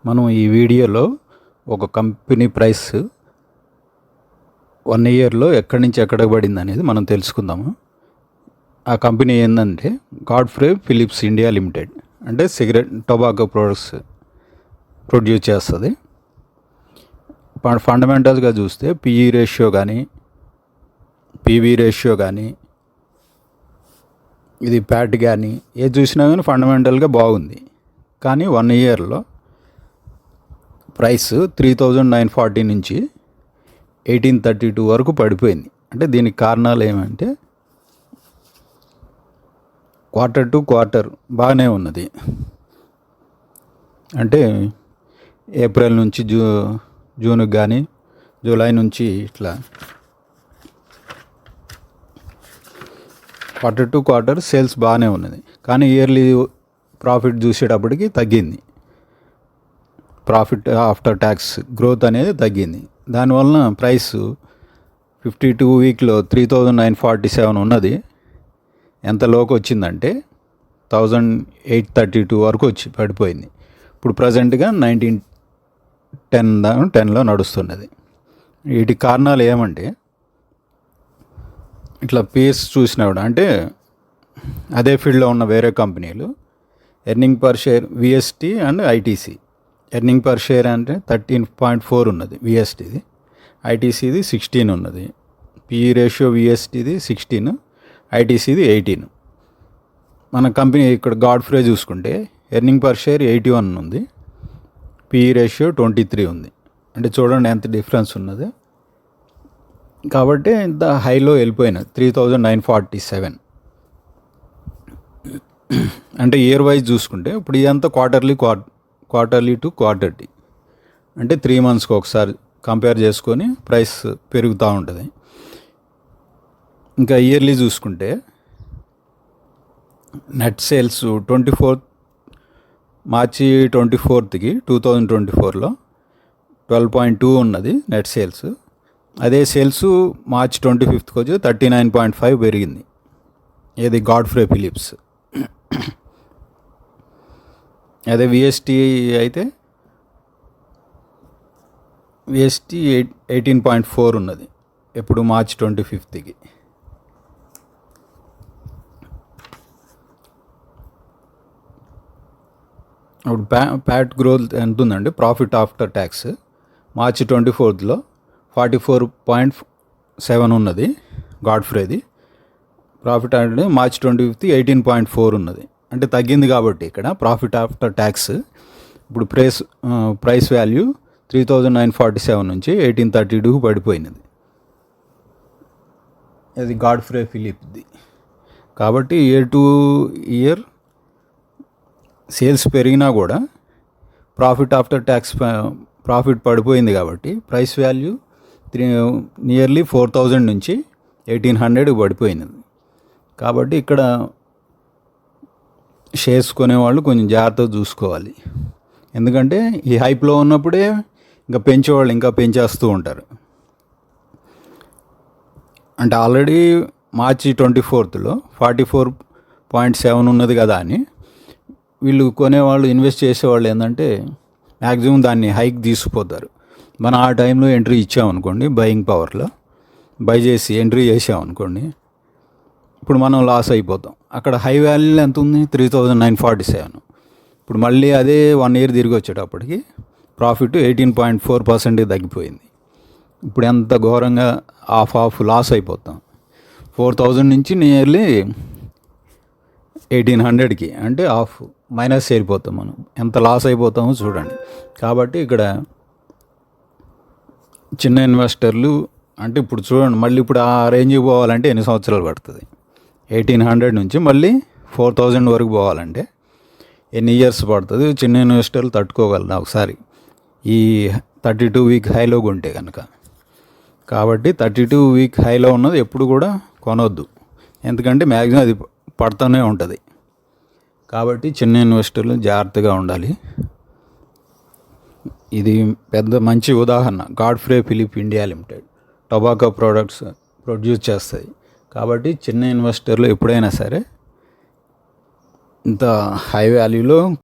మనం ఈ వీడియోలో ఒక కంపెనీ ప్రైస్ 1 ఇయర్లో ఎక్కడి నుంచి ఎక్కడికి పడింది అనేది మనం తెలుసుకుందాము. ఆ కంపెనీ ఏంటంటే గాడ్ఫ్రే ఫిలిప్స్ ఇండియా లిమిటెడ్. అంటే సిగరెట్ టొబాకో ప్రొడక్ట్స్ ప్రొడ్యూస్ చేస్తుంది. ఫండమెంటల్స్గా చూస్తే పిఈ రేషియో కానీ పీవీ రేషియో కానీ ఇది ప్యాట్ కానీ ఏది చూసినా కానీ ఫండమెంటల్గా బాగుంది. కానీ 1 ఇయర్లో ప్రైస్ 3,940 నుంచి 1,832 వరకు పడిపోయింది. అంటే దీనికి కారణాలు ఏమంటే క్వార్టర్ టు క్వార్టర్ బాగానే ఉన్నది. అంటే ఏప్రిల్ నుంచి జూన్కి కానీ జూలై నుంచి ఇట్లా క్వార్టర్ టు క్వార్టర్ సేల్స్ బాగానే ఉన్నది. కానీ ఇయర్లీ ప్రాఫిట్ చూసేటప్పటికి తగ్గింది. ప్రాఫిట్ ఆఫ్టర్ ట్యాక్స్ గ్రోత్ అనేది తగ్గింది. దానివలన ప్రైస్ 52 వీక్లో 3,947 ఉన్నది. ఎంత లోకి వచ్చిందంటే 1,832 వరకు వచ్చి పడిపోయింది. ఇప్పుడు ప్రజెంట్గా 1910లో నడుస్తున్నది. వీటి కారణాలు ఏమంటే ఇట్లా పీర్స్ చూసినప్పుడు అంటే అదే ఫీల్డ్లో ఉన్న వేరే కంపెనీలు earning per share VST and ITC earning per share అంటే 13.4 ఉన్నది విఎస్టీది, ఐటీసీది 16 ఉన్నది, పిఈ రేషియో విఎస్టీది 16, ఐటీసీది 18. మన కంపెనీ ఇక్కడ గాడ్ఫ్రే చూసుకుంటే ఎర్నింగ్ పర్ షేర్ 81 ఉంది, పిఈ రేషియో 23 ఉంది. అంటే చూడండి ఎంత డిఫరెన్స్ ఉన్నది. కాబట్టి ఇంత హైలో వెళ్ళిపోయినది 3,947. అంటే ఇయర్ వైజ్ చూసుకుంటే ఇప్పుడు ఇదంతా క్వార్టర్లీ టు క్వార్టర్లీ అంటే 3 మంత్స్కి ఒకసారి కంపేర్ చేసుకొని ప్రైస్ పెరుగుతూ ఉంటుంది. ఇంకా ఇయర్లీ చూసుకుంటే నెట్ సేల్స్ మార్చి 24కి 2024లో 12.2 ఉన్నది నెట్ సేల్స్. అదే సేల్స్ మార్చ్ 25కి వచ్చి 39.5 పెరిగింది. ఏది గాడ్ఫ్రే ఫిలిప్స్. అదే విఎస్టీ అయితే విఎస్టీ 18.4 ఉన్నది ఎప్పుడు మార్చ్ 25కి. అప్పుడు ప్యాట్ గ్రోత్ ఎంత ఉందండి, ప్రాఫిట్ ఆఫ్టర్ ట్యాక్స్ మార్చ్ 24లో 44.7 ఉన్నది గాడ్ఫ్రేది. ప్రాఫిట్ అంటే మార్చ్ 25 18.4 ఉన్నది. అంటే తగ్గింది కాబట్టి ఇక్కడ ప్రాఫిట్ ఆఫ్టర్ ట్యాక్స్ ఇప్పుడు ప్రైస్ వాల్యూ 3,947 నుంచి 1,832 పడిపోయినది. అది గాడ్ఫ్రే ఫిలిప్ది. కాబట్టి ఇయర్ టు ఇయర్ సేల్స్ పెరిగినా కూడా ప్రాఫిట్ ఆఫ్టర్ ట్యాక్స్ ప్రాఫిట్ పడిపోయింది కాబట్టి ప్రైస్ వాల్యూ నియర్లీ 4,000 నుంచి 1,800 పడిపోయినది. కాబట్టి ఇక్కడ షేర్స్ కొనేవాళ్ళు కొంచెం జాగ్రత్తగా చూసుకోవాలి. ఎందుకంటే ఈ హైప్లో ఉన్నప్పుడే ఇంకా పెంచేవాళ్ళు ఇంకా పెంచేస్తూ ఉంటారు. అంటే ఆల్రెడీ మార్చి 24లో 44.7 ఉన్నది కదా అని వీళ్ళు కొనేవాళ్ళు ఇన్వెస్ట్ చేసేవాళ్ళు ఏంటంటే మ్యాక్సిమం దాన్ని హైక్ తీసుకుపోతారు. మనం ఆ టైంలో ఎంట్రీ ఇచ్చామనుకోండి, బయింగ్ పవర్లో బై చేసి ఎంట్రీ చేసామనుకోండి, ఇప్పుడు మనం లాస్ అయిపోతాం. అక్కడ హై వాల్యూ ఎంత ఉంది, 3,947. ఇప్పుడు మళ్ళీ అదే 1 ఇయర్ తిరిగి వచ్చేటప్పటికి ప్రాఫిట్ 18.4% తగ్గిపోయింది. ఇప్పుడు ఎంత ఘోరంగా హాఫ్ లాస్ అయిపోతాం. 4,000 నుంచి నియర్లీ 1,800కి అంటే హాఫ్ మైనస్ చేరిపోతాం. మనం ఎంత లాస్ అయిపోతామో చూడండి. కాబట్టి ఇక్కడ చిన్న ఇన్వెస్టర్లు అంటే ఇప్పుడు చూడండి, మళ్ళీ ఇప్పుడు ఆ రేంజ్కి పోవాలంటే ఎన్ని సంవత్సరాలు పడుతుంది. 1,800 నుంచి మళ్ళీ 4,000 వరకు పోవాలంటే ఎన్ని ఇయర్స్ పడుతుంది. చిన్న ఇన్వెస్టర్లు తట్టుకోగలరు ఒకసారి ఈ 32 వీక్ హైలో కొంటే కనుక. కాబట్టి 32 వీక్ హైలో ఉన్నది ఎప్పుడు కూడా కొనవద్దు, ఎందుకంటే మ్యాక్సిమం అది పడుతూనే ఉంటుంది. కాబట్టి చిన్న ఇన్వెస్టర్లు జాగ్రత్తగా ఉండాలి. ఇది పెద్ద మంచి ఉదాహరణ. Godfrey Phillips India limited tobacco products produce చేస్తుంది. కాబట్టి చిన్న ఇన్వెస్టర్లు ఎప్పుడైనా సరే ఇంత హై వాల్యూలో